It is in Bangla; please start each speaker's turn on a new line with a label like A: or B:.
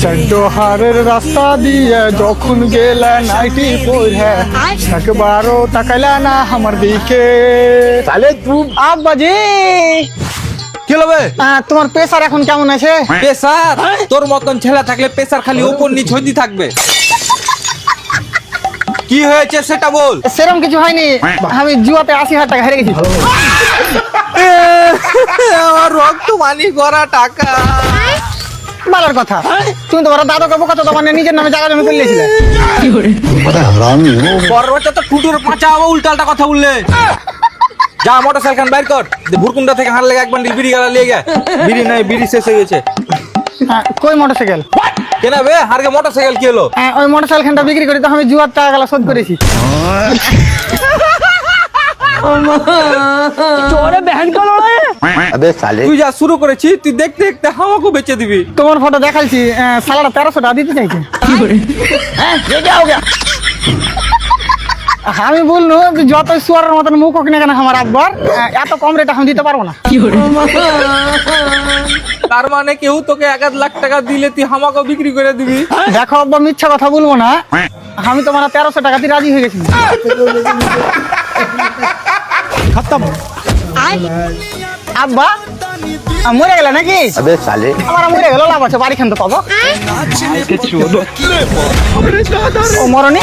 A: চড্ডহারের রাস্তা দিয়ে যখন গেলে নাইটি পরে একবারও তাকাইলা না আমার দিকে।
B: তাহলে তুই
A: আব্বাজি
C: কি হবে?
A: তোমার প্রেসার এখন কেমন আছে?
C: প্রেসার? তোর মতন ছেলে থাকলে প্রেসার খালি উপর নিচ হইতে থাকবে। কি হয়েছে সেটা বল।
A: সেরকম কিছু হয়নি, আমি জুয়াতে 80,000 টাকা হেরে গেছি।
C: আমার রক্ত মানি করা টাকা।
A: ভালোর কথা, তুমি তো বড় দাদুকে বোকা তো মানে নিজের নামে জায়গা জমি করে নিয়েছিলে।
C: পরের বছর তো টুটুর পাঁচা হবে উল্টালটা কথা বললে। যা মোটর সাইকেল বাইর কর, ভুরকুন্ডা থেকে হারলে এক বান্ডিল বিড়ি গালা লিয়ে গে। বিড়ি নাই, বিড়ি শেষ হয়ে গেছে।
A: কই মোটরসাইকেল?
C: কেন বে হারকে মোটর সাইকেল কি হলো?
A: ওই মোটরসাইকেলটা বিক্রি করে তো আমি জুয়ার টাকা গেলা শোধ করেছি।
B: अबे साले
C: তুই যা শুরু করেছিস, তুই দেখতে দেখতে আমাকেও বেচে দিবি।
A: তোমার ফটো দেখাইছি, সালাটা 1300 টাকা দিতে চাইছে। আমি বললো যে যত সুয়ারের মতন মুখ হোক না কেন আমার আব্বার, এত কম রেট আমি দিতে পারবো না।
C: তার মানে কেউ তোকে 1 লাখ টাকা দিলে তুই আমাকেও বিক্রি করে দিবি?
A: দেখো আব্বা, মিথ্যা কথা বলবো না, আমি তোমার 1300 টাকা দিয়ে রাজি হয়ে গেছি। খতম। আব্বা মরে গেল নাকি?
B: अबे साले
A: আমার মরে গেল, লাভ আছে, বাড়ি খান তো পাবো। ও মরনি।